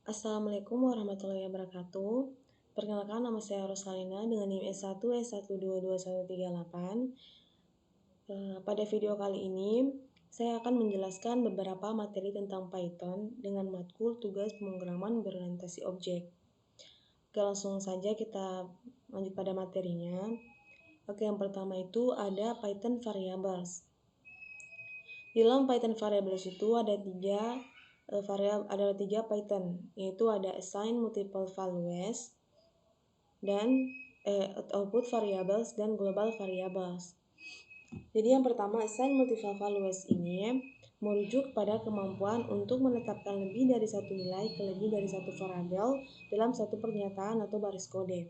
Assalamualaikum warahmatullahi wabarakatuh. Perkenalkan, nama saya Rosalina dengan NIM S1 S1222138. Pada video kali ini, saya akan menjelaskan beberapa materi tentang Python dengan matkul tugas pemrograman berorientasi objek. Oke, langsung saja kita lanjut pada materinya. Oke, yang pertama itu ada Python variables. Di dalam Python variables itu ada tiga Python, yaitu ada assign multiple values dan output variables dan global variables. Jadi yang pertama, assign multiple values ini merujuk pada kemampuan untuk menetapkan lebih dari satu nilai ke lebih dari satu variabel dalam satu pernyataan atau baris kode.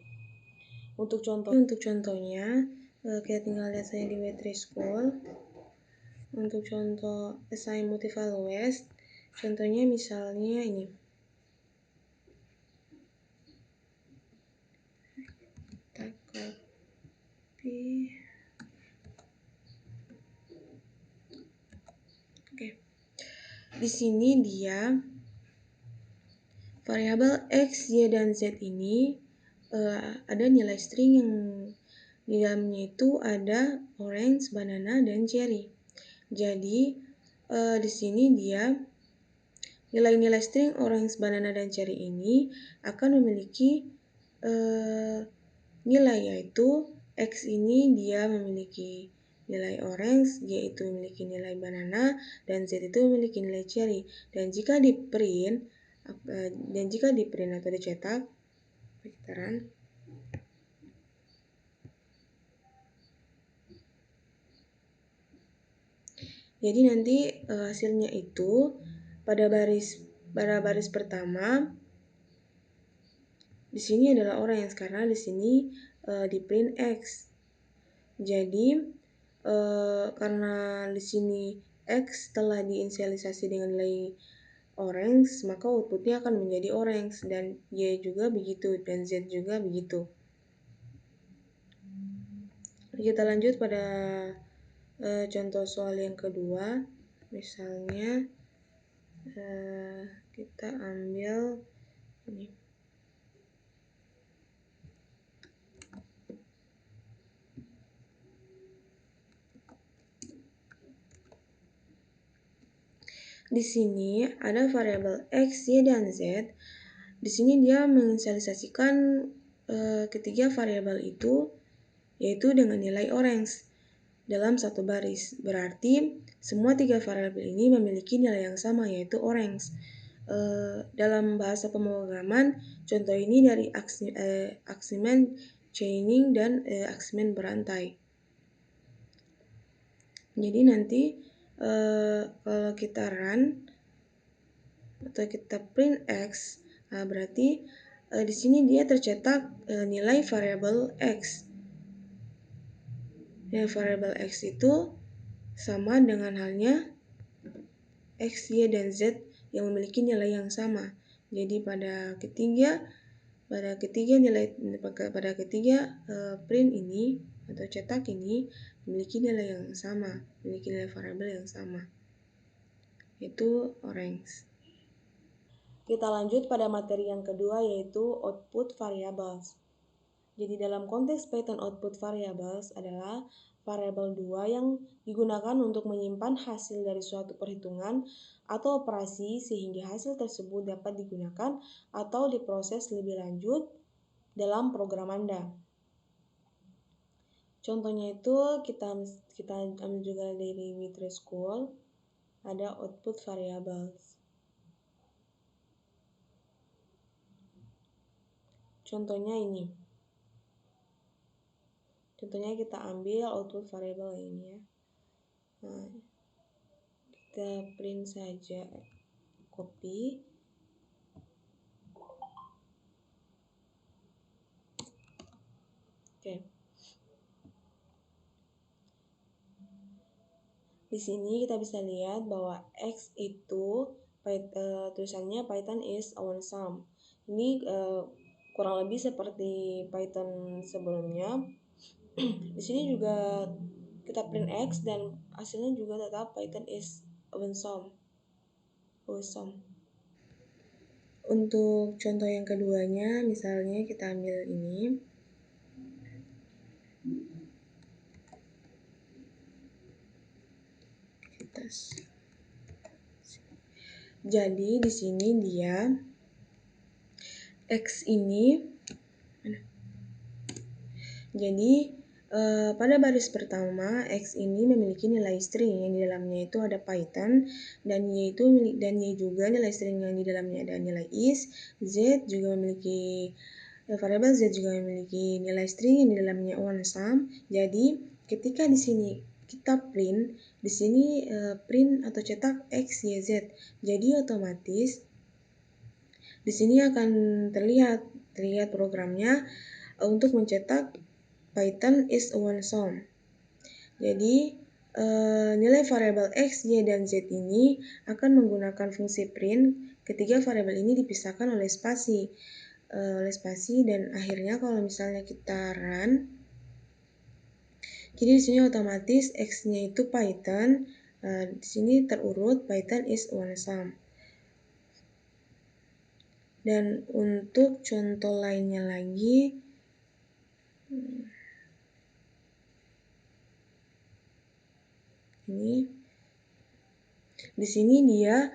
Untuk contohnya, kita tinggal lihat saya di Wtree-School. Untuk contoh assign multiple values, contohnya misalnya ini. Kita copy. Oke. Di sini dia variabel X, Y, dan Z ini ada nilai string yang di dalamnya itu ada orange, banana, dan cherry. Jadi di sini dia nilai-nilai string orange, banana, dan cherry ini akan memiliki nilai, yaitu X ini dia memiliki nilai orange, Y itu memiliki nilai banana, dan Z itu memiliki nilai cherry. Dan jika di print atau dicetak, putaran, jadi nanti hasilnya itu pada baris pertama di sini adalah orange karena di sini di print X. Jadi karena di sini X telah diinisialisasi dengan nilai orange, maka outputnya akan menjadi orange, dan Y juga begitu, dan Z juga begitu. Kita lanjut pada contoh soal yang kedua. Misalnya kita ambil ini. Di sini ada variabel X, Y, dan Z. Di sini dia menginisialisasikan ketiga variabel itu, yaitu dengan nilai orange dalam satu baris. Berarti semua tiga variabel ini memiliki nilai yang sama, yaitu orange. Dalam bahasa pemrograman, contoh ini dari aksimen chaining dan aksimen berantai. Jadi nanti kalau kita run atau kita print X, berarti di sini dia tercetak nilai variabel X. Variabel X itu sama dengan halnya X, Y, dan Z yang memiliki nilai yang sama. Jadi pada ketiga print ini atau cetak ini memiliki nilai yang sama, memiliki nilai variabel yang sama, yaitu orange. Kita lanjut pada materi yang kedua, yaitu output variables. Jadi dalam konteks Python, output variables adalah variabel 2 yang digunakan untuk menyimpan hasil dari suatu perhitungan atau operasi sehingga hasil tersebut dapat digunakan atau diproses lebih lanjut dalam program Anda. Contohnya itu kita ambil juga dari Wtree-School, ada output variables. Contohnya ini. Contohnya kita ambil output variable ini ya. Nah, kita print saja, copy. Oke. Di sini kita bisa lihat bahwa X itu tulisannya Python is awesome. Ini kurang lebih seperti Python sebelumnya. Di sini juga kita print X dan hasilnya juga tetap Python is awesome. Untuk contoh yang keduanya, misalnya kita ambil ini. Jadi di sini dia X ini, jadi pada baris pertama X ini memiliki nilai string yang di dalamnya itu ada Python, dan Y juga nilai string yang di dalamnya ada nilai is. Z juga memiliki variabel Z juga memiliki nilai string yang di dalamnya one sum. Jadi ketika di sini kita print, di sini print atau cetak X, Y, Z. Jadi otomatis di sini akan terlihat programnya untuk mencetak Python is one sum. Jadi nilai variabel X, Y, dan Z ini akan menggunakan fungsi print ketika variabel ini dipisahkan oleh spasi. Dan akhirnya kalau misalnya kita run, jadi di sini otomatis X-nya itu Python, di sini terurut Python is one sum. Dan untuk contoh lainnya lagi, ini di sini dia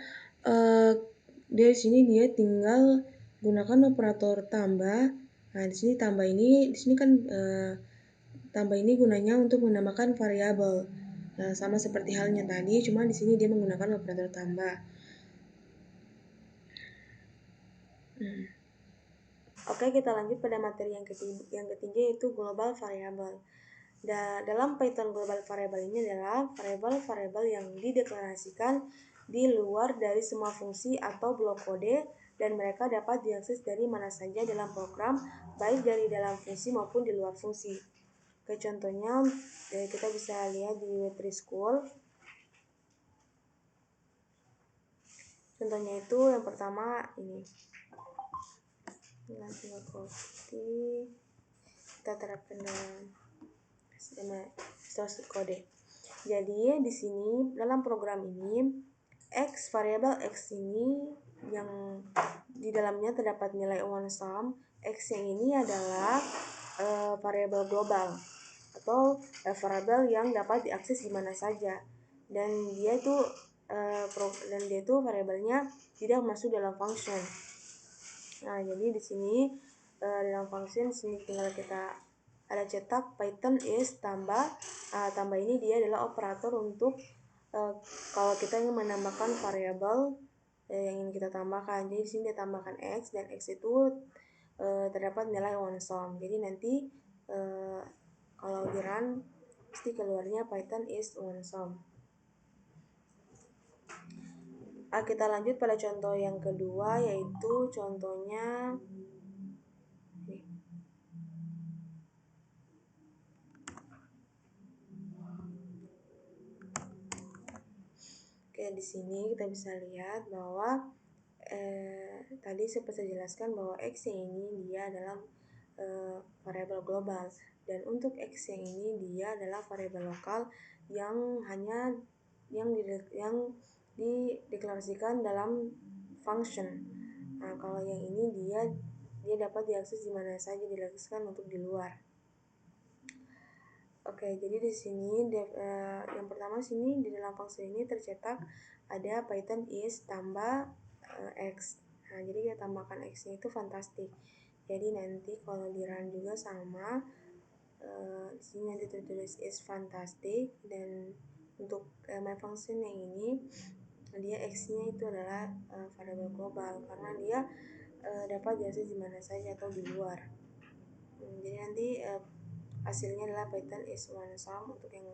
tinggal gunakan operator tambah. Nah, di sini tambah ini gunanya untuk menambahkan variabel. Nah, sama seperti halnya tadi, cuma di sini dia menggunakan operator tambah. Oke, kita lanjut pada materi yang ketiga yaitu global variable. Dalam Python global variable ini adalah variabel-variabel yang dideklarasikan di luar dari semua fungsi atau blok kode, dan mereka dapat diakses dari mana saja dalam program, baik dari dalam fungsi maupun di luar fungsi. Oke, contohnya kita bisa lihat di W3 School. Contohnya itu yang pertama ini. Nanti kita terapkan dalam source kode. Jadi di sini dalam program ini variabel X ini yang di dalamnya terdapat nilai one sum. X yang ini adalah variabel global atau variabel yang dapat diakses di mana saja, dan dia itu variabelnya tidak masuk dalam function. Nah, jadi di sini dalam function sini tinggal kita ada cetak Python is tambah ini dia adalah operator untuk kalau kita ingin menambahkan variabel yang ingin kita tambahkan. Jadi di sini dia tambahkan X, dan X itu terdapat nilai one sum. Jadi nanti kalau di run pasti keluarnya Python is one sum. Kita lanjut pada contoh yang kedua, yaitu contohnya di sini kita bisa lihat bahwa tadi seperti saya jelaskan bahwa X yang ini dia adalah variabel global, dan untuk X yang ini dia adalah variabel lokal yang hanya yang dideklarasikan dalam function. Nah, kalau yang ini dia dapat diakses di mana saja, dilakukan untuk di luar. Oke, jadi di sini yang pertama sini di dalam function ini tercetak ada Python is tambah X. Nah, jadi kita tambahkan X-nya itu fantastic. Jadi nanti kalau di run juga sama, di sini nanti tertulis is fantastic, dan untuk my function yang ini dia X-nya itu adalah variabel global karena dia dapat diakses di mana saja atau di luar. Jadi nanti hasilnya adalah Python is one sum untuk yang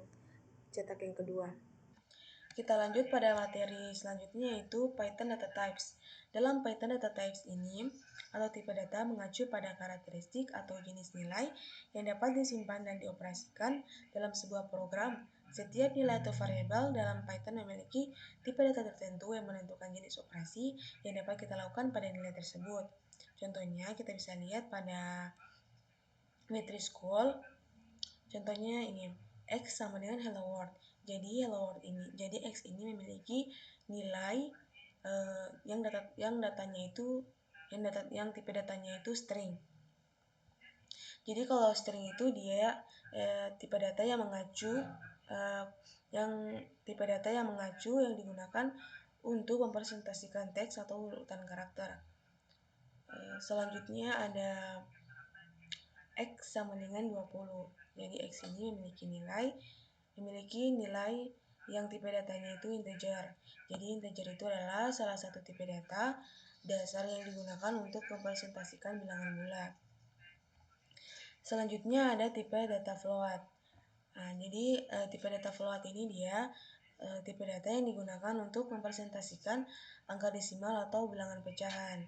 cetak yang kedua. Kita lanjut pada materi selanjutnya, yaitu Python data types. Dalam Python data types ini, atau tipe data mengacu pada karakteristik atau jenis nilai yang dapat disimpan dan dioperasikan dalam sebuah program. Setiap nilai atau variabel dalam Python memiliki tipe data tertentu yang menentukan jenis operasi yang dapat kita lakukan pada nilai tersebut. Contohnya kita bisa lihat pada W3 School. Contohnya ini, X sama dengan hello world. Jadi X ini memiliki nilai yang datanya itu yang tipe datanya itu string. Jadi kalau string itu dia tipe data yang mengacu yang tipe data yang mengacu yang digunakan untuk mempresentasikan teks atau urutan karakter. Selanjutnya ada X sama dengan 20. Jadi X ini memiliki nilai yang tipe datanya itu integer. Jadi integer itu adalah salah satu tipe data dasar yang digunakan untuk mempresentasikan bilangan bulat. Selanjutnya ada tipe data float. Nah, jadi tipe data float ini dia tipe data yang digunakan untuk mempresentasikan angka desimal atau bilangan pecahan.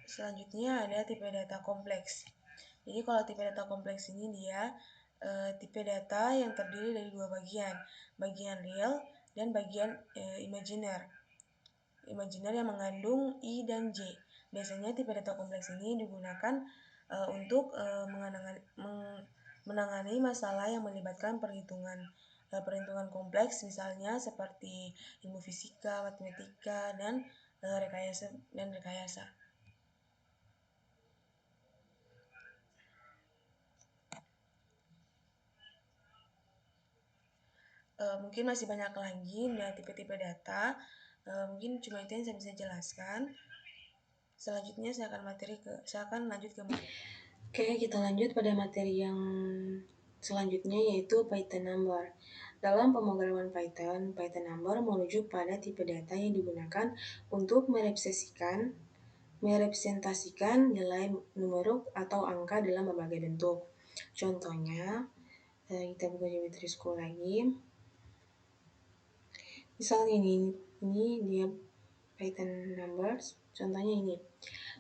Selanjutnya ada tipe data kompleks. Jadi kalau tipe data kompleks ini dia tipe data yang terdiri dari dua bagian real dan bagian imaginer. Imaginer yang mengandung I dan J. Biasanya tipe data kompleks ini digunakan untuk menangani masalah yang melibatkan perhitungan kompleks, misalnya seperti ilmu fisika, matematika, dan rekayasa. Mungkin masih banyak lagi tipe-tipe data. Mungkin cuma itu yang saya bisa jelaskan. Selanjutnya saya akan lanjut ke materi. Oke, kita lanjut pada materi yang selanjutnya yaitu Python number. Dalam pemrograman Python, Python number merujuk pada tipe data yang digunakan untuk merepresentasikan nilai numerik atau angka dalam berbagai bentuk. Contohnya, kita buka Geometry School lagi. Misalnya ini dia Python numbers, contohnya ini.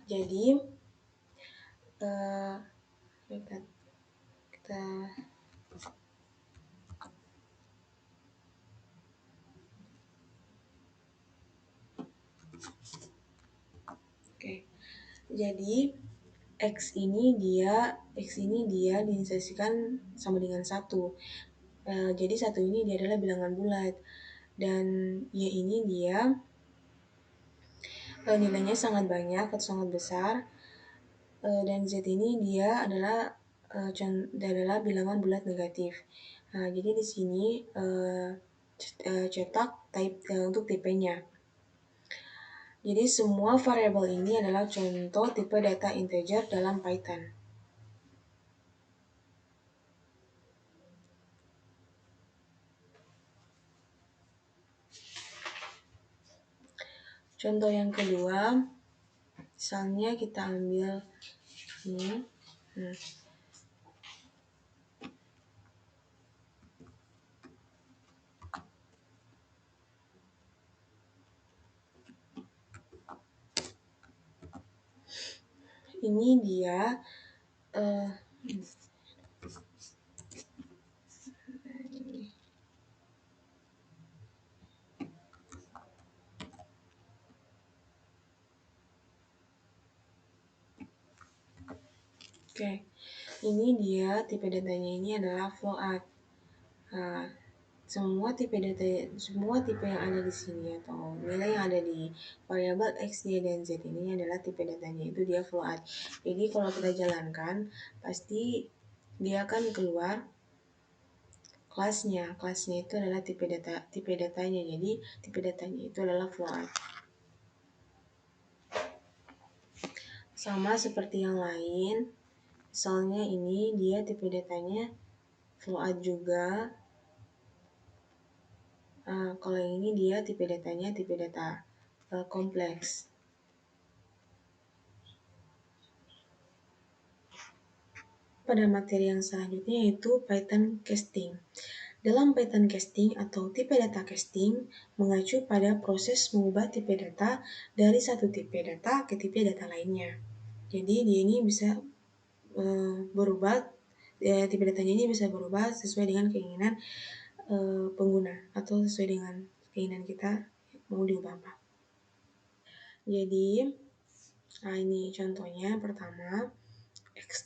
Jadi kita Oke. Jadi X ini dia diinisiasikan sama dengan 1. Jadi 1 ini dia adalah bilangan bulat dan Y ini dia nilainya sangat banyak atau sangat besar, dan Z ini dia adalah bilangan bulat negatif. Nah, jadi di sini cetak untuk tipenya. Jadi semua variabel ini adalah contoh tipe data integer dalam Python. Contoh yang kedua, misalnya kita ambil ini. Ini dia Oke, ini dia tipe datanya ini adalah float. Nah, semua tipe yang ada di sini atau nilai yang ada di variabel X, Y, dan Z ini adalah tipe datanya itu dia float. Jadi kalau kita jalankan pasti dia akan keluar kelasnya itu adalah tipe datanya. Jadi tipe datanya itu adalah float. Sama seperti yang lain, misalnya ini dia tipe datanya float juga. Kalau yang ini dia tipe datanya tipe data kompleks. Pada materi yang selanjutnya yaitu Python casting. Dalam Python casting atau tipe data casting mengacu pada proses mengubah tipe data dari satu tipe data ke tipe data lainnya. Jadi dia ini bisa berubah, tipe datanya ini bisa berubah sesuai dengan keinginan pengguna atau sesuai dengan keinginan kita mau diubah apa. Jadi, ini contohnya pertama, X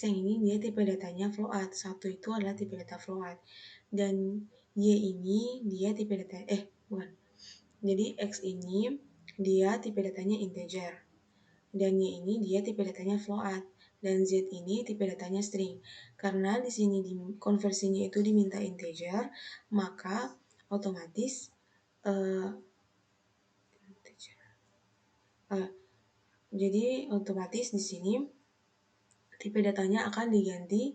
yang ini dia tipe datanya float. 1 itu adalah tipe data float. Dan Y ini dia tipe data bukan. Jadi X ini dia tipe datanya integer, dan Y ini dia tipe datanya float, dan Z ini tipe datanya string. Karena di sini konversinya itu diminta integer, maka otomatis jadi otomatis di sini tipe datanya akan diganti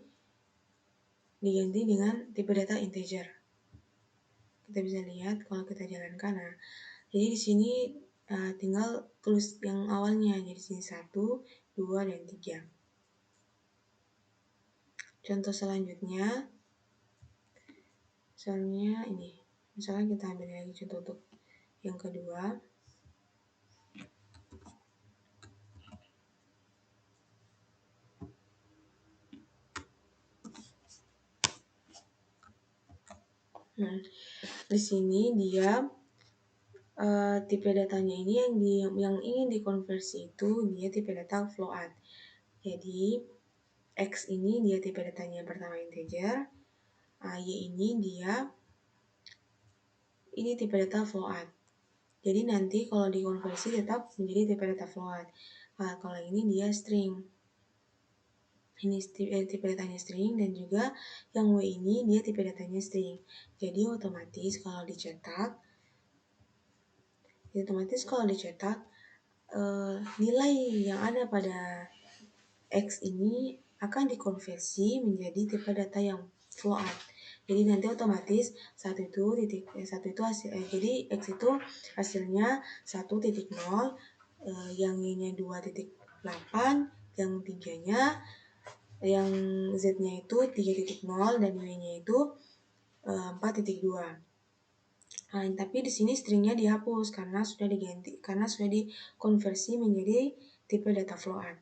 dengan tipe data integer. Kita bisa lihat kalau kita jalankan. Nah, jadi di sini tinggal tulis yang awalnya. Jadi di sini 1, 2, dan 3. Contoh selanjutnya, misalnya ini. Misalnya kita ambil lagi contoh untuk yang kedua. Nah, di sini dia tipe datanya ini yang ingin dikonversi itu dia tipe data float. Jadi X ini dia tipe datanya yang pertama integer, Y ini tipe data float. Jadi nanti kalau dikonversi tetap menjadi tipe data float. Kalau ini dia string. Ini tipe datanya string, dan juga yang Y ini dia tipe datanya string. Jadi otomatis kalau dicetak nilai yang ada pada X ini akan dikonversi menjadi tipe data yang float. Jadi nanti otomatis satu itu hasil, jadi X itu hasilnya 1.0, yang Y-nya 2.8, yang 3-nya, yang Z-nya itu 3.0, dan Y-nya itu 4.2. Tapi di sini stringnya dihapus karena sudah dikonversi menjadi tipe data float.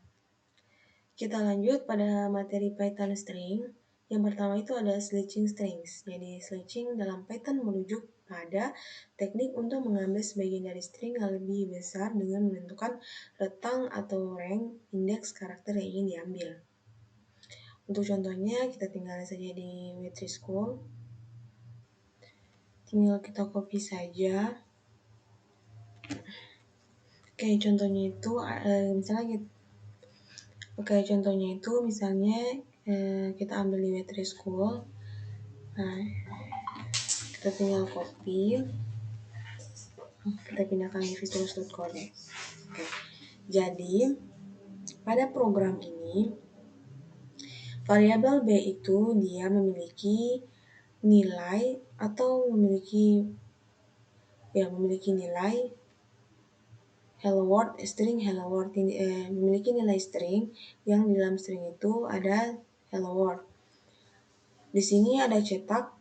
Kita lanjut pada materi Python string. Yang pertama itu ada switching strings. Jadi switching dalam Python merujuk pada teknik untuk mengambil sebagian dari string yang lebih besar dengan menentukan rentang atau rank indeks karakter yang ingin diambil. Untuk contohnya kita tinggal saja di Witry School. Tinggal kita copy saja. Oke, contohnya itu misalnya kita ambil di Witry School. Nah, kita tinggal copy, kita pindahkan di visuals.code. Oke. Jadi pada program ini variabel B itu dia memiliki nilai atau memiliki nilai hello world, string hello world, memiliki nilai string yang di dalam string itu ada hello world. Di sini ada cetak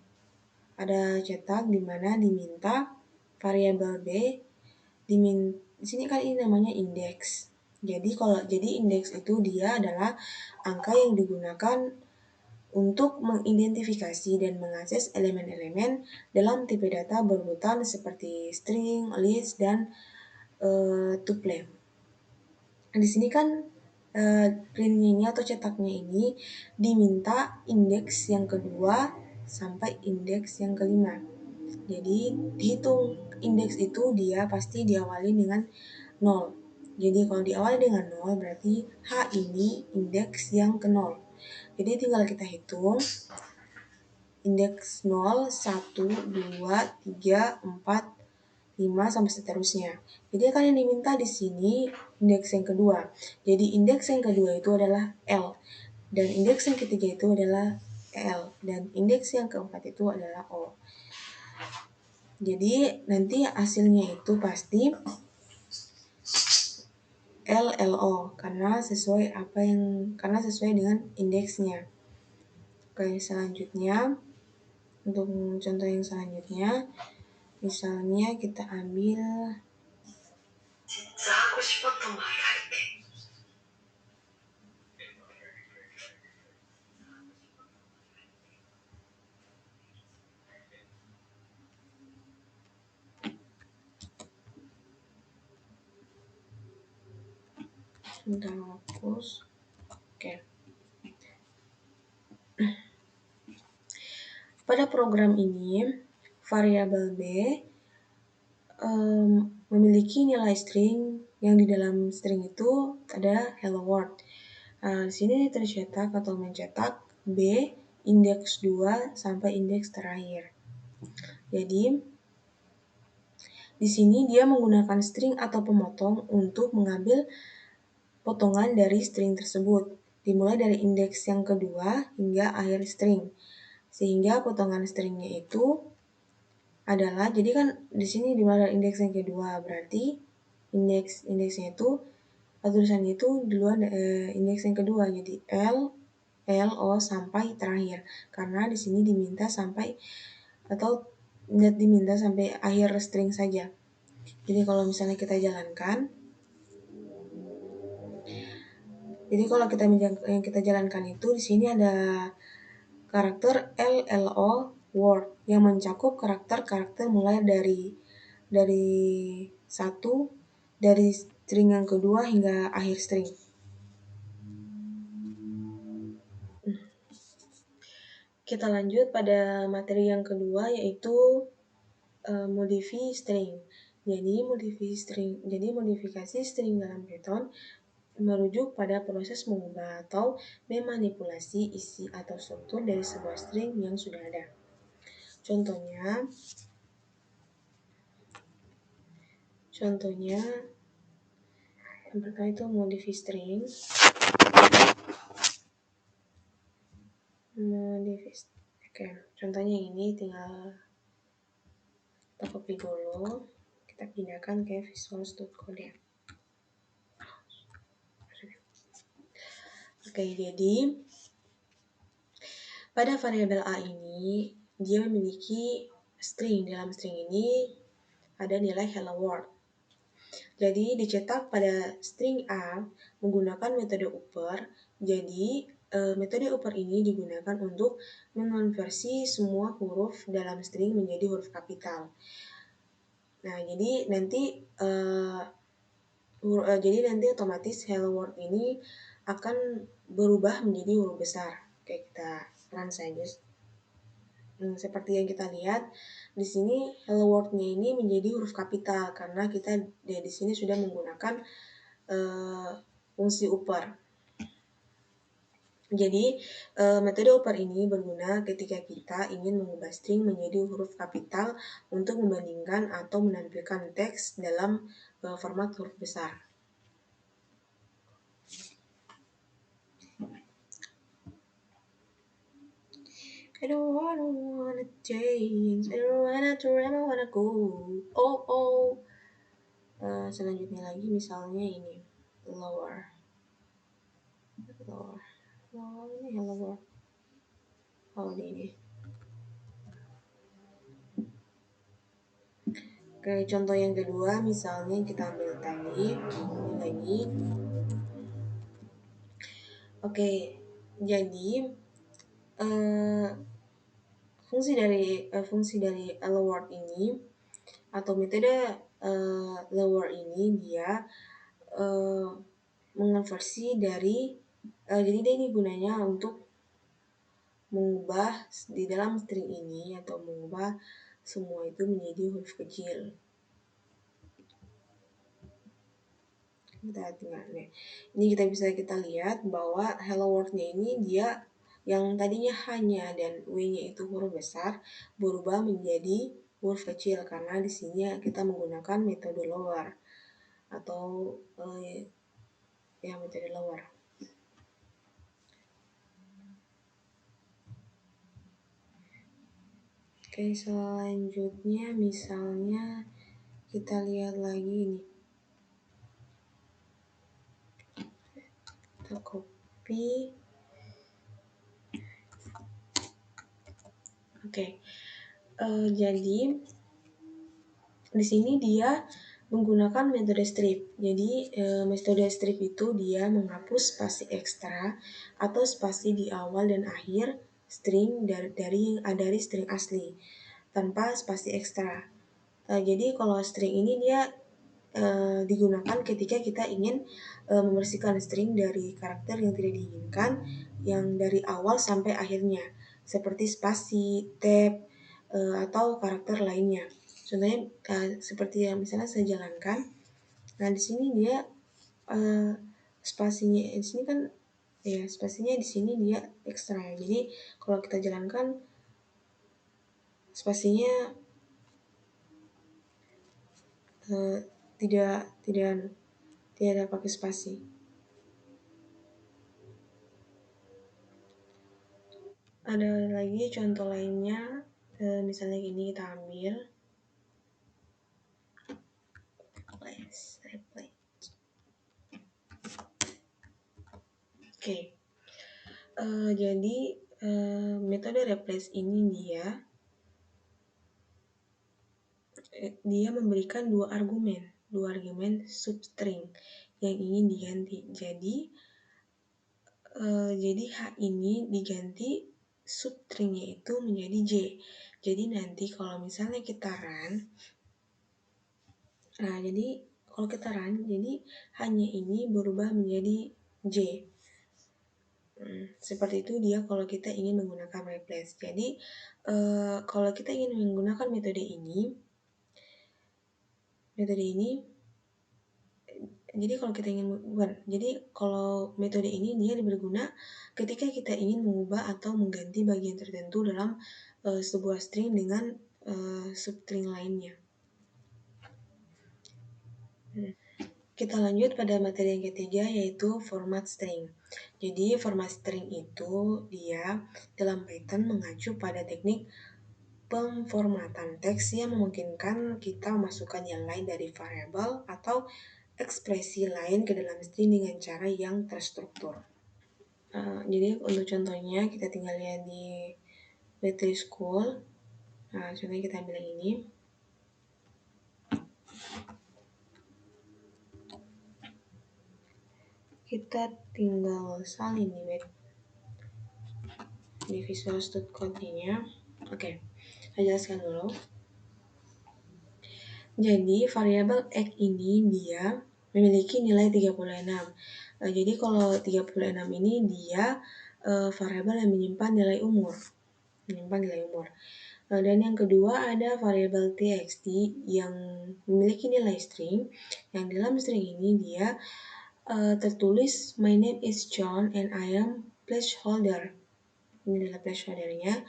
di mana diminta variabel B di sini kan ini namanya indeks. Jadi indeks itu dia adalah angka yang digunakan untuk mengidentifikasi dan mengakses elemen-elemen dalam tipe data berurutan seperti string, list, dan tuple. Di sini kan printnya ini atau cetaknya ini diminta indeks yang kedua sampai indeks yang kelima. Jadi dihitung indeks itu dia pasti diawali dengan 0. Jadi kalau diawali dengan 0 berarti H ini indeks yang ke 0. Jadi tinggal kita hitung indeks 0, 1, 2, 3, 4, 5 sampai seterusnya. Jadi akan yang diminta di sini indeks yang kedua. Jadi indeks yang kedua itu adalah L, dan indeks yang ketiga itu adalah L, dan indeks yang keempat itu adalah O. Jadi nanti hasilnya itu pasti LLO karena sesuai dengan indeksnya. Oke, selanjutnya untuk contoh yang selanjutnya, misalnya kita ambil hapus. Oke. Pada program ini variabel B memiliki nilai string yang di dalam string itu ada hello world. Di sini tercetak atau mencetak B indeks 2 sampai indeks terakhir. Jadi di sini dia menggunakan string atau pemotong untuk mengambil potongan dari string tersebut, dimulai dari indeks yang kedua hingga akhir string. Sehingga potongan stringnya itu adalah, jadi kan di sini dimulai dari indeks yang kedua, berarti indeksnya itu tulisannya itu duluan indeks yang kedua, jadi L, O sampai terakhir. Karena di sini diminta sampai akhir string saja. Jadi kalau misalnya kita jalankan, yang kita jalankan itu di sini ada karakter LLO word yang mencakup karakter-karakter mulai dari satu, dari string yang kedua hingga akhir string. Kita lanjut pada materi yang kedua, yaitu modify string. Jadi modifikasi string dalam Python merujuk pada proses mengubah atau memanipulasi isi atau struktur dari sebuah string yang sudah ada. Contohnya yang pertama itu modify string. Oke, contohnya ini tinggal kita copy dulu, kita pindahkan ke Visual Studio Code. Oke, jadi pada variabel A ini dia memiliki string. Dalam string ini ada nilai hello world. Jadi dicetak pada string A menggunakan metode upper. Jadi metode upper ini digunakan untuk mengonversi semua huruf dalam string menjadi huruf kapital. Nah, jadi nanti otomatis hello world ini akan berubah menjadi huruf besar. Oke, kita run saja. Seperti yang kita lihat di sini hello world-nya ini menjadi huruf kapital karena kita di sini sudah menggunakan fungsi upper. Jadi metode upper ini berguna ketika kita ingin mengubah string menjadi huruf kapital untuk membandingkan atau menampilkan teks dalam format huruf besar. I don't wanna change, I don't wanna go. Selanjutnya lagi misalnya ini lower ini hello world. Ini. Oke, contoh yang kedua misalnya kita ambil tadi lagi. Oke, jadi fungsi dari hello world ini atau metode lower ini dia mengonversi dari jadi ini gunanya untuk mengubah di dalam string ini atau mengubah semua itu menjadi huruf kecil. Ini kita lihat bahwa hello world-nya ini dia yang tadinya hanya dan W-nya itu huruf besar berubah menjadi huruf kecil karena di sini kita menggunakan metode lower atau metode lower. Oke, selanjutnya misalnya kita lihat lagi ini. Kita copy. Oke. Jadi di sini dia menggunakan metode strip. Jadi metode strip itu dia menghapus spasi ekstra atau spasi di awal dan akhir string dari string asli tanpa spasi ekstra. Jadi kalau string ini dia digunakan ketika kita ingin membersihkan string dari karakter yang tidak diinginkan yang dari awal sampai akhirnya seperti spasi, tab, atau karakter lainnya. Contohnya seperti yang misalnya saya jalankan. Nah, di sini dia spasinya di sini kan ya spasinya di sini dia ekstra ya. Jadi kalau kita jalankan spasinya eh, tidak tidak tidak ada pakai spasi. Ada lagi contoh lainnya, misalnya gini kita ambil replace. Oke. Jadi metode replace ini dia memberikan dua argumen substring yang ingin diganti. Jadi H ini diganti substringnya itu menjadi J. Jadi nanti kalau misalnya kita run, nah jadi kalau kita run, jadi hanya ini berubah menjadi J. Seperti itu dia kalau kita ingin menggunakan replace. Jadi kalau kita ingin menggunakan metode ini, jadi kalau kita ingin bukan, jadi kalau metode ini dia berguna ketika kita ingin mengubah atau mengganti bagian tertentu dalam sebuah string dengan substring lainnya. Kita lanjut pada materi yang ketiga yaitu format string. Jadi format string itu dia dalam Python mengacu pada teknik pemformatan teks yang memungkinkan kita memasukkan yang lain dari variabel atau ekspresi lain ke dalam string dengan cara yang terstruktur. Jadi untuk contohnya kita tinggal lihat di Battery School. Nah, contohnya kita ambil yang ini. Kita tinggal salin di Visual Studio Code-nya. Oke, saya jelaskan dulu. Jadi variabel x ini dia memiliki nilai 36. Jadi kalau 36 ini dia variabel yang menyimpan nilai umur. Dan yang kedua ada variabel txt yang memiliki nilai string. Yang dalam string ini dia tertulis my name is John and I am placeholder. Ini adalah placeholdernya.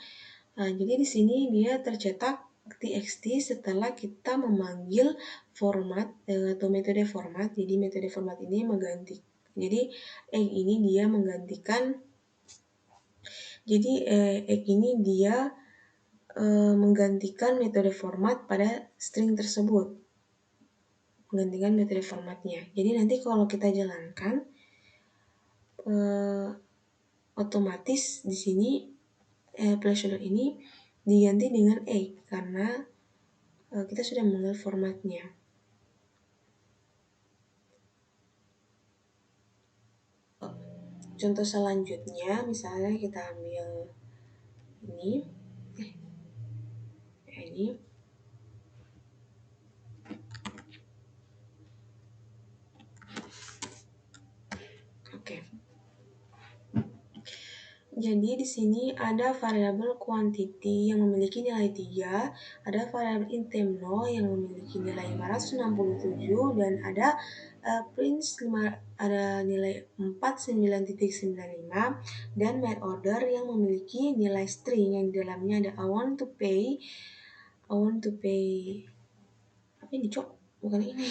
Jadi di sini dia tercetak txt setelah kita memanggil format atau metode format. Jadi metode format ini mengganti. Jadi egg ini dia menggantikan. Jadi egg ini dia menggantikan metode format pada string tersebut. Menggantikan metode formatnya. Jadi nanti kalau kita jalankan otomatis di sini placeholder ini diganti dengan egg karena kita sudah mengenal formatnya. Contoh selanjutnya, misalnya kita ambil ini. Oke. Jadi di sini ada variabel quantity yang memiliki nilai 3, ada variabel intemno yang memiliki nilai 567 dan ada prince ada nilai 49.95 dan mail order yang memiliki nilai string yang di dalamnya ada I want to pay apa ini cok? Bukan ini.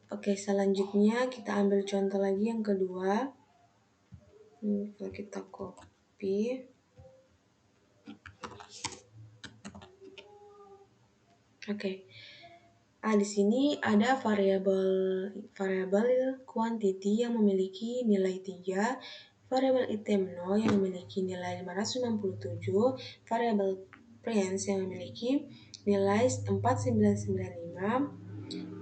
Oke, selanjutnya kita ambil contoh lagi yang kedua. Kalau kita copy. Oke. Di sini ada variabel quantity yang memiliki nilai 3, variabel item no yang memiliki nilai 567, variabel prince yang memiliki nilai 4995,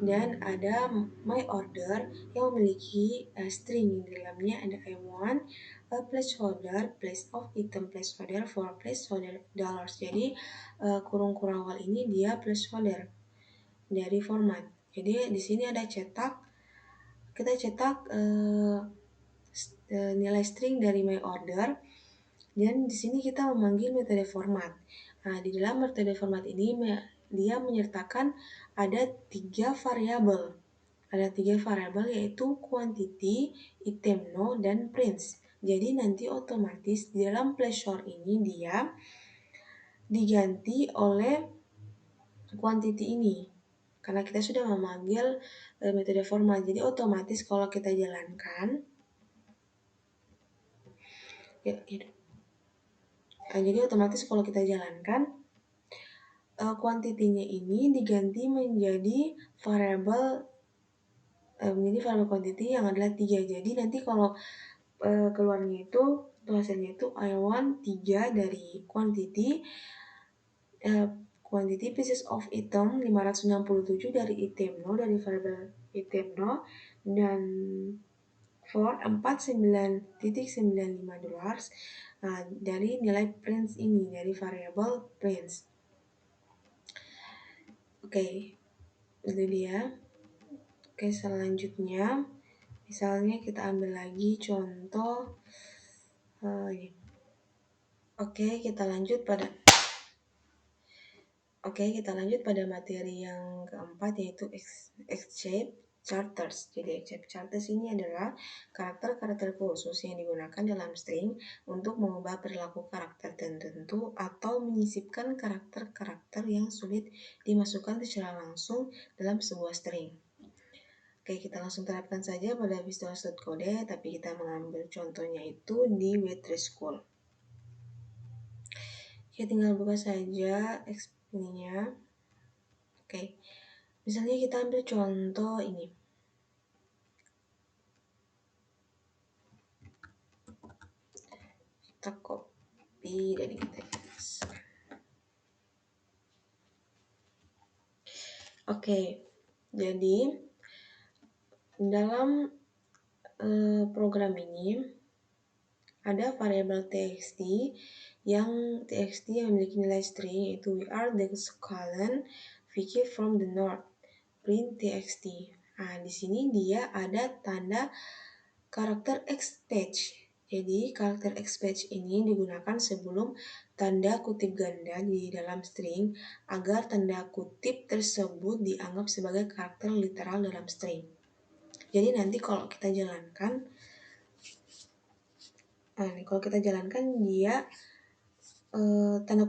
dan ada my order yang memiliki string di dalamnya ada I want a placeholder place of item placeholder for placeholder dollars. Jadi kurung-kurung awal ini dia placeholder. dari format. Jadi di sini ada cetak, kita cetak nilai string dari my order, dan di sini kita memanggil metode format. Nah, di dalam metode format ini dia menyertakan ada 3 variabel. Ada 3 variabel yaitu quantity, item no, dan prints. Jadi nanti otomatis di dalam flashor ini dia diganti oleh quantity ini. Karena kita sudah memanggil metode format. Jadi otomatis kalau kita jalankan, jadi otomatis kalau kita jalankan, kuantitinya ini diganti menjadi variabel quantity yang adalah 3. Jadi nanti kalau keluarnya itu hasilnya itu I want 3 dari quantity, quantity pieces of item 567 dari item no, dari variabel item no, dan for 49.95 dollars dari nilai prints ini, dari variabel prints. Oke, itu dia. Oke, selanjutnya misalnya kita ambil lagi contoh ini. Oke, kita lanjut pada materi yang keempat, yaitu X-shape characters. Jadi X-shape characters ini adalah karakter-karakter khusus yang digunakan dalam string untuk mengubah perilaku karakter tertentu atau menyisipkan karakter-karakter yang sulit dimasukkan secara langsung dalam sebuah string. Oke, kita langsung terapkan saja pada Visual.code, tapi kita mengambil contohnya itu di Waitress School. Oke, tinggal buka saja ininya. Oke, misalnya kita ambil contoh ini. Kita copy dari teks. Oke, jadi dalam program ini ada variabel txt yang memiliki nilai string, yaitu we are the colon Vicky from the north, print txt. Nah, di sini dia ada tanda karakter X-page. Jadi karakter X-page ini digunakan sebelum tanda kutip ganda di dalam string agar tanda kutip tersebut dianggap sebagai karakter literal dalam string. Jadi nanti kalau kita jalankan, dia tanda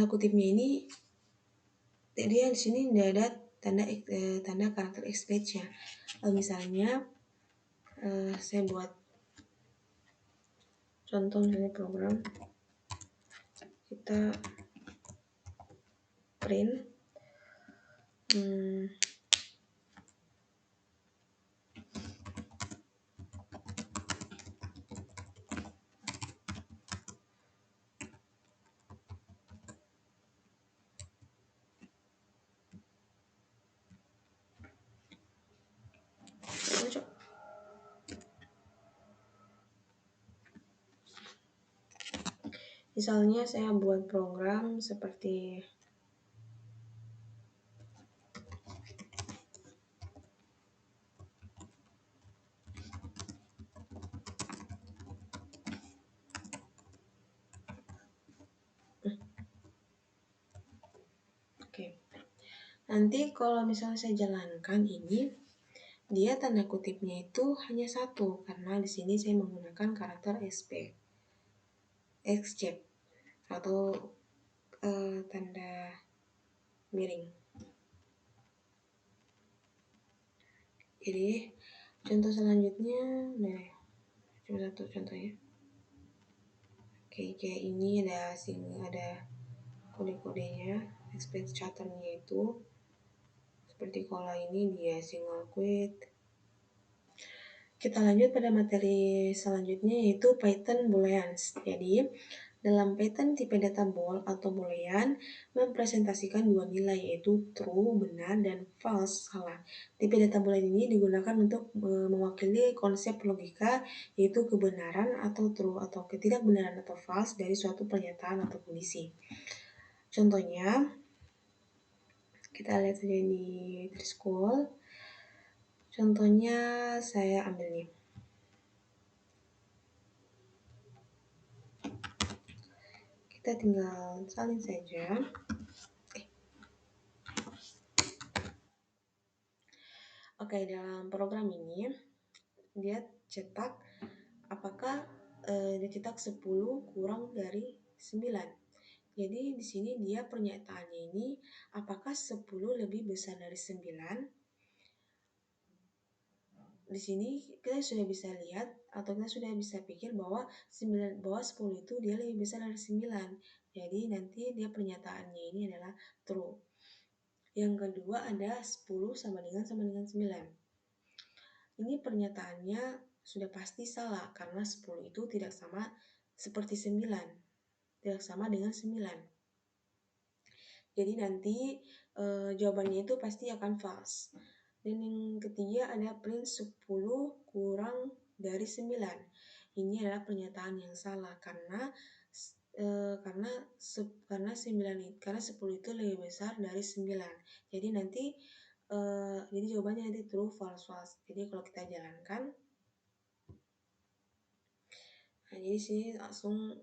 kutipnya ini, dia di sini tidak ada tanda karakter X-page-nya. Misalnya saya buat contoh misalnya program, kita print misalnya saya buat program seperti nanti kalau misalnya saya jalankan ini, dia tanda kutipnya itu hanya 1 karena di sini saya menggunakan karakter X-shape atau tanda miring. Jadi contoh selanjutnya, cuma 1 contohnya. Oke, kayak ini ada kode-kodenya, X-page charternya itu seperti kalau ini dia single quit. Kita lanjut pada materi selanjutnya, yaitu Python Booleans. Jadi dalam Python tipe data bool atau boolean mempresentasikan 2 nilai, yaitu true benar dan false salah. Tipe data boolean ini digunakan untuk mewakili konsep logika, yaitu kebenaran atau true atau ketidakbenaran atau false dari suatu pernyataan atau kondisi. Contohnya, Kita lihat saja di Trischool. Contohnya saya ambil nih. Kita tinggal salin saja. Oke, dalam program ini dia cetak apakah dia cetak 10 kurang dari 9. Jadi di sini dia pernyataannya ini apakah 10 lebih besar dari 9? Di sini kita sudah bisa lihat atau kita sudah bisa pikir bahwa 10 itu dia lebih besar dari 9. Jadi nanti dia pernyataannya ini adalah true. Yang kedua ada 10 sama dengan 9. Ini pernyataannya sudah pasti salah karena 10 itu tidak sama seperti 9. Tidak sama dengan 9. Jadi nanti jawabannya itu pasti akan false. Dan yang ketiga ada print 10 kurang dari 9. Ini adalah pernyataan yang salah karena 10 itu lebih besar dari 9. Jadi nanti jadi jawabannya nanti true false false. Jadi kalau kita jalankan nah jadi sini langsung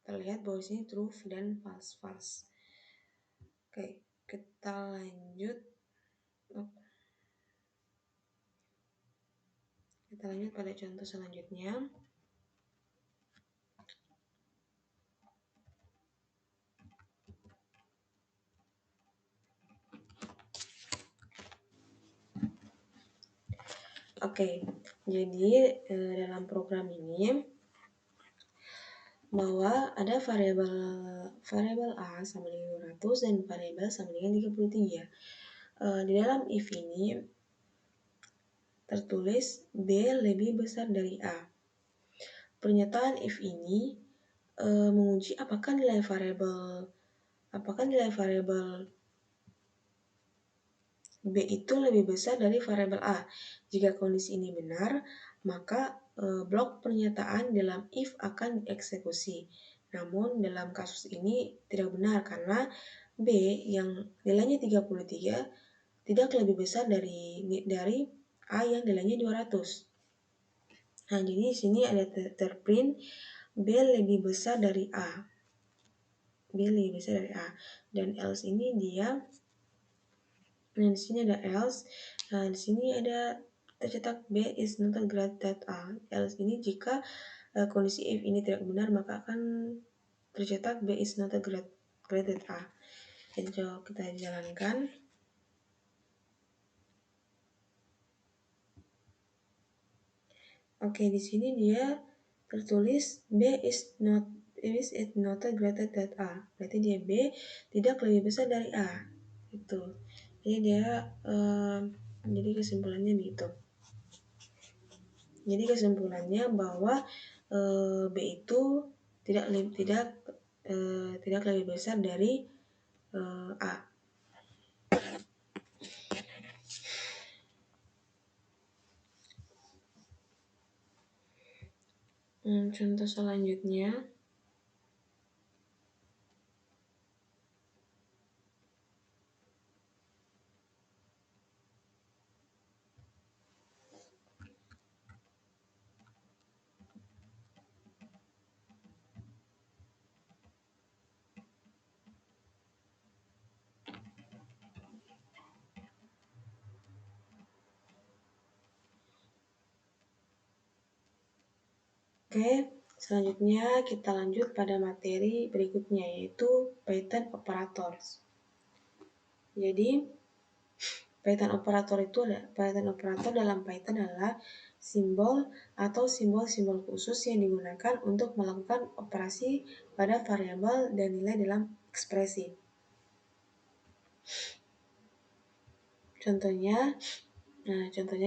terlihat bahwa sini true dan false false. Oke, kita lanjut. Kita lanjut pada contoh selanjutnya. Oke, jadi dalam program ini bahwa ada variabel A sama dengan 200 dan variabel sama dengan 33. Di dalam if ini tertulis B lebih besar dari A. Pernyataan if ini menguji apakah nilai variabel B itu lebih besar dari variabel A. Jika kondisi ini benar, maka blok pernyataan dalam if akan dieksekusi. Namun dalam kasus ini tidak benar karena B yang nilainya 33 tidak lebih besar dari A yang nilainya 200. Nah, jadi di sini ada terprint B lebih besar dari A. B lebih besar dari A. Dan else ini dia nah, di sini ada else. Nah, di sini ada tercetak B is not greater than A. Else ini jika kondisi if ini tidak benar, maka akan tercetak B is not greater than A. Jadi coba kita jalankan. Oke, di sini dia tertulis B is not greater than A. Berarti dia B tidak lebih besar dari A. Itu. Jadi dia jadi kesimpulannya begitu. Jadi kesimpulannya bahwa B itu tidak lebih besar dari A. Contoh selanjutnya. Oke, selanjutnya kita lanjut pada materi berikutnya yaitu Python operators. Jadi Python operator dalam Python adalah simbol atau simbol-simbol khusus yang digunakan untuk melakukan operasi pada variabel dan nilai dalam ekspresi. Contohnya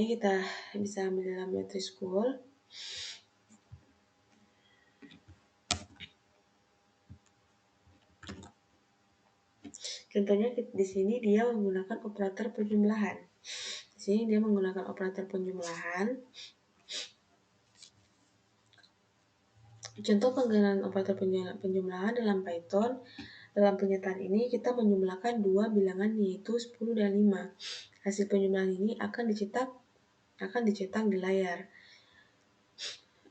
kita bisa ambil dalam Trischool. Contohnya di sini dia menggunakan operator penjumlahan. Di sini dia menggunakan operator penjumlahan. Contoh penggunaan operator penjumlahan dalam Python Dalam pernyataan ini kita menjumlahkan dua bilangan yaitu 10 dan 5. Hasil penjumlahan ini akan dicetak di layar.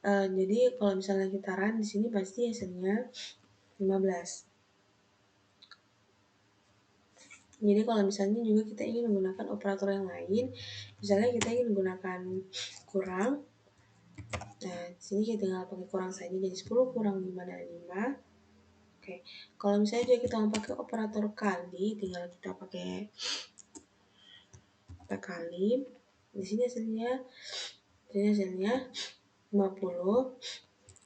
Jadi kalau misalnya kita run di sini pasti hasilnya 15. Jadi kalau misalnya juga kita ingin menggunakan operator yang lain, misalnya kita ingin menggunakan kurang, nah di sini kita tinggal pakai kurang saja, jadi 10 kurang 5 dan 5. Oke, kalau misalnya juga kita mau pakai operator kali, tinggal kita kali. Di sini hasilnya 50.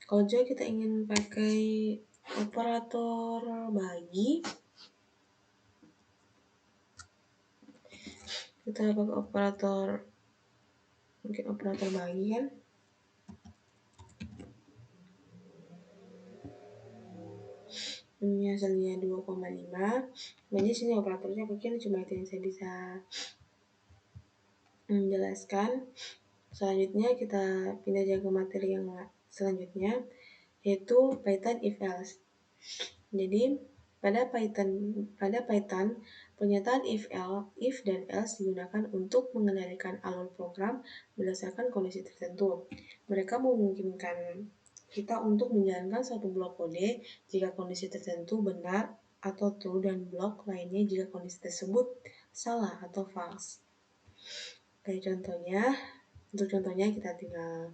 Kalau juga kita ingin pakai operator bagi, kita pakai operator bagi kan. Ini hasilnya 2,5. Jadi sini operatornya mungkin cuma itu yang saya bisa menjelaskan. Selanjutnya kita pindah aja ke materi yang selanjutnya, yaitu Python if else. Jadi pada Python pernyataan if dan else digunakan untuk mengendalikan alur program berdasarkan kondisi tertentu. Mereka memungkinkan kita untuk menjalankan suatu blok kode jika kondisi tertentu benar atau true dan blok lainnya jika kondisi tersebut salah atau false. Kayak untuk contohnya kita tinggal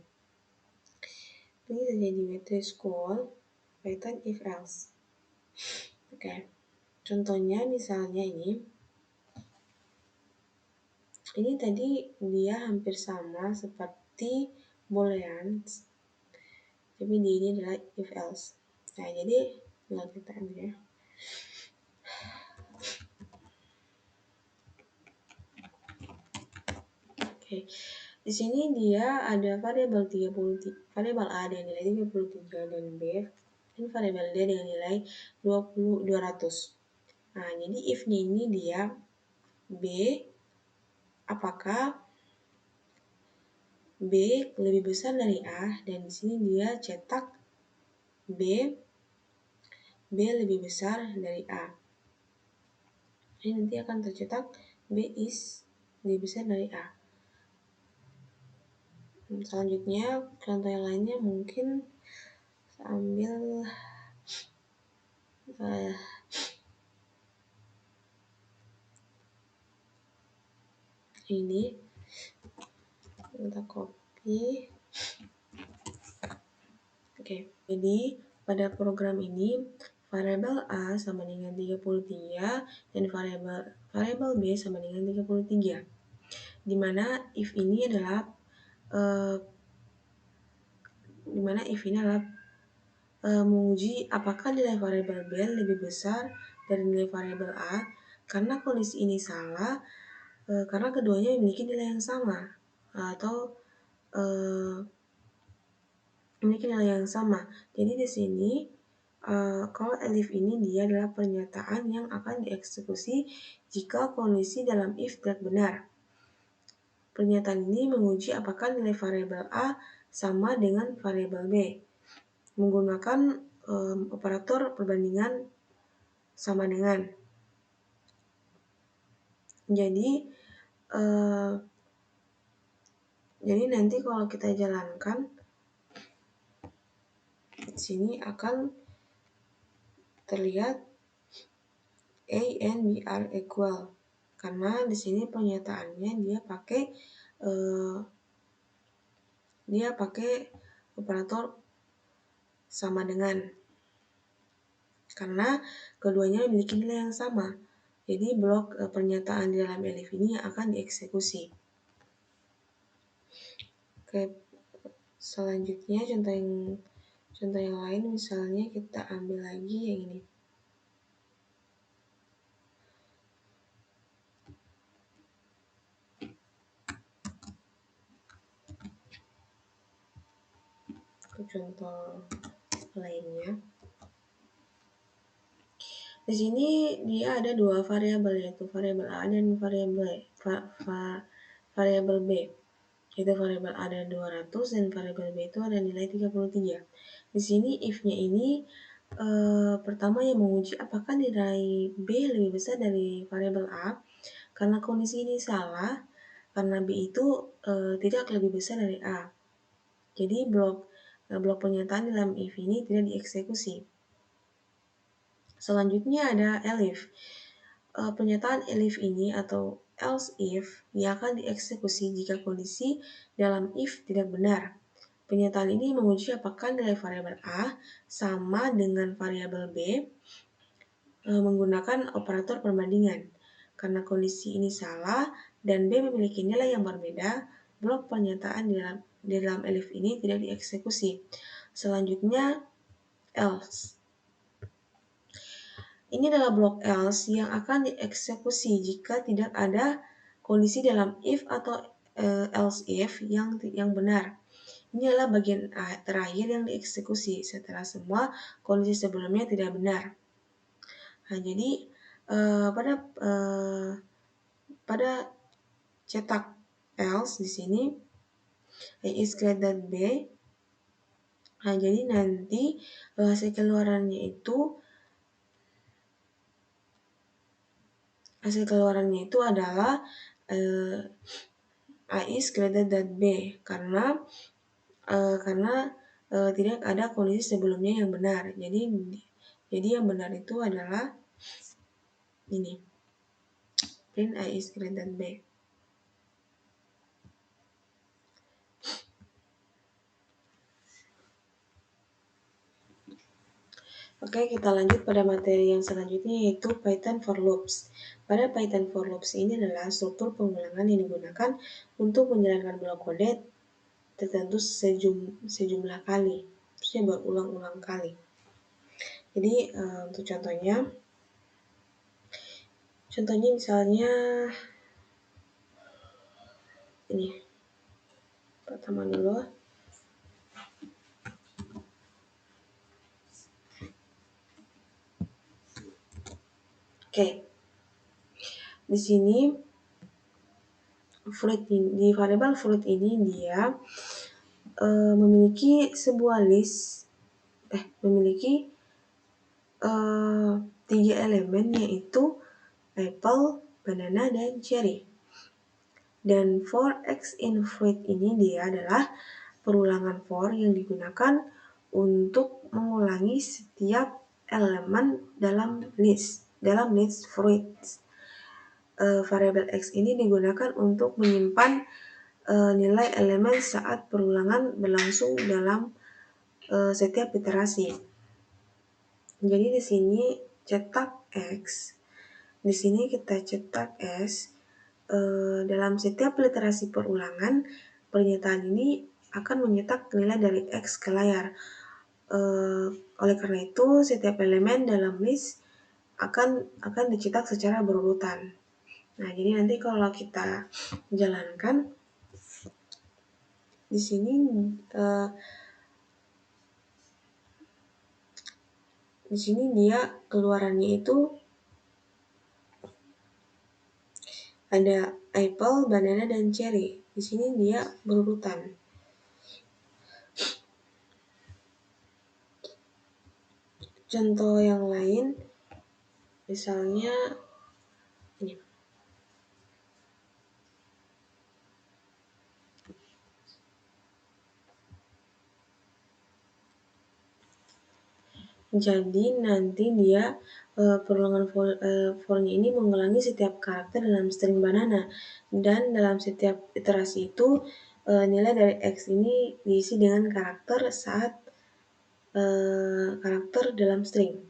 ini saja di metode school Python if else. Oke, contohnya misalnya ini tadi dia hampir sama seperti booleans, tapi ini adalah if else. Nah, jadi tinggal kita ambil ya. Oke. Di sini dia ada variabel variabel A dengan nilai 33 dan B dan variabel D dengan nilai 200. Nah, jadi if-nya ini dia B, apakah B lebih besar dari A, dan di sini dia cetak B lebih besar dari A. Jadi nanti akan tercetak B is lebih besar dari A. Selanjutnya contoh yang lainnya mungkin sambil ini kita copy. Oke, jadi pada program ini variabel A sama dengan 33 dan variabel B sama dengan 33. Dimana if ini adalah menguji apakah nilai variabel B lebih besar dari nilai variabel A. Karena kondisi ini salah, karena keduanya memiliki nilai yang sama atau memiliki nilai yang sama. Jadi di sini kalau elif ini dia adalah pernyataan yang akan dieksekusi jika kondisi dalam if tidak benar. Pernyataan ini menguji apakah nilai variabel A sama dengan variabel B menggunakan operator perbandingan sama dengan. Jadi nanti kalau kita jalankan di sini akan terlihat A and B are equal karena di sini pernyataannya dia pakai operator sama dengan karena keduanya memiliki nilai yang sama. Jadi blok pernyataan di dalam elif ini akan dieksekusi. Oke, selanjutnya contoh yang lain misalnya kita ambil lagi yang ini. Contoh lainnya. Di sini dia ada dua variabel yaitu variabel A dan variabel B. Yaitu variabel A ada 200 dan variabel B itu ada nilai 33. Di sini if-nya ini Pertama yang menguji apakah nilai B lebih besar dari variabel A. Karena kondisi ini salah, karena B itu tidak lebih besar dari A. Jadi blok pernyataan dalam if ini tidak dieksekusi. Selanjutnya ada elif. Pernyataan elif ini atau else if yang akan dieksekusi jika kondisi dalam if tidak benar. Pernyataan ini menguji apakah nilai variabel A sama dengan variabel B menggunakan operator perbandingan. Karena kondisi ini salah dan B memiliki nilai yang berbeda, blok pernyataan di dalam elif ini tidak dieksekusi. Selanjutnya else. Ini adalah blok else yang akan dieksekusi jika tidak ada kondisi dalam if atau else if yang benar. Ini adalah bagian terakhir yang dieksekusi setelah semua kondisi sebelumnya tidak benar. Nah, jadi pada cetak else di sini A is greater than B. Nah, jadi nanti hasil keluarannya itu adalah A is greater than B karena tidak ada kondisi sebelumnya yang benar. Jadi yang benar itu adalah ini. Print A is greater than B. Oke, kita lanjut pada materi yang selanjutnya yaitu Python for loops. Pada Python for loops ini adalah struktur pengulangan yang digunakan untuk menjalankan blok kode tertentu sejumlah kali. Maksudnya berulang-ulang kali. Jadi untuk contohnya misalnya ini. Pertama dulu. Oke. Di sini di variabel fruit ini dia memiliki sebuah list memiliki 3 elemen yaitu apple, banana, dan cherry. Dan for x in fruit ini dia adalah perulangan for yang digunakan untuk mengulangi setiap elemen dalam list fruits. Variabel x ini digunakan untuk menyimpan nilai elemen saat perulangan berlangsung dalam setiap iterasi. Jadi di sini cetak x, di sini kita cetak s. Dalam setiap literasi perulangan, pernyataan ini akan menyetak nilai dari x ke layar. Oleh karena itu, setiap elemen dalam list akan dicetak secara berurutan. Nah, jadi nanti kalau kita jalankan di sini dia keluarannya itu ada apple, banana, dan cherry. Di sini dia berurutan. Contoh yang lain, misalnya ini. Jadi nanti dia perulangan for-nya ini mengulangi setiap karakter dalam string banana, dan dalam setiap iterasi itu nilai dari x ini diisi dengan karakter saat karakter dalam string.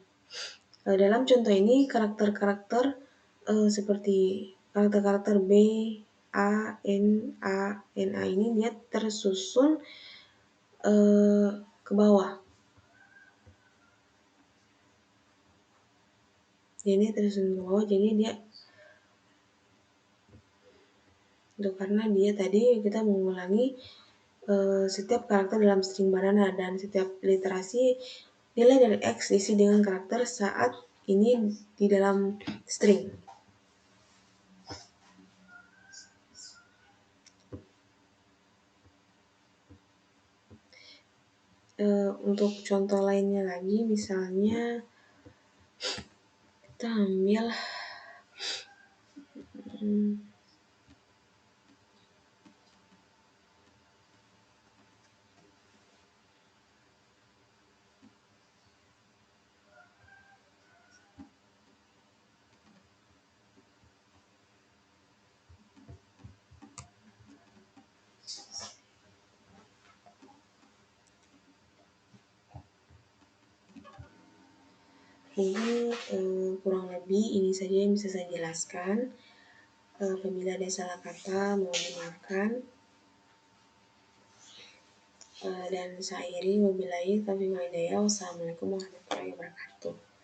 Dalam contoh ini karakter-karakter seperti karakter-karakter B, A, N, A ini dia tersusun ke bawah. Jadi tersusun ke bawah, jadi dia itu karena dia tadi kita mengulangi setiap karakter dalam string banana, dan setiap literasi nilai dari x diisi dengan karakter saat ini di dalam string. Untuk contoh lainnya lagi, misalnya kita ambil ini kurang lebih ini saja yang bisa saya jelaskan. Apabila ada salah kata mohon dimaafkan. Dan saya akhiri wabillahi taufiq wal hidayah. Wassalamualaikum warahmatullahi wabarakatuh.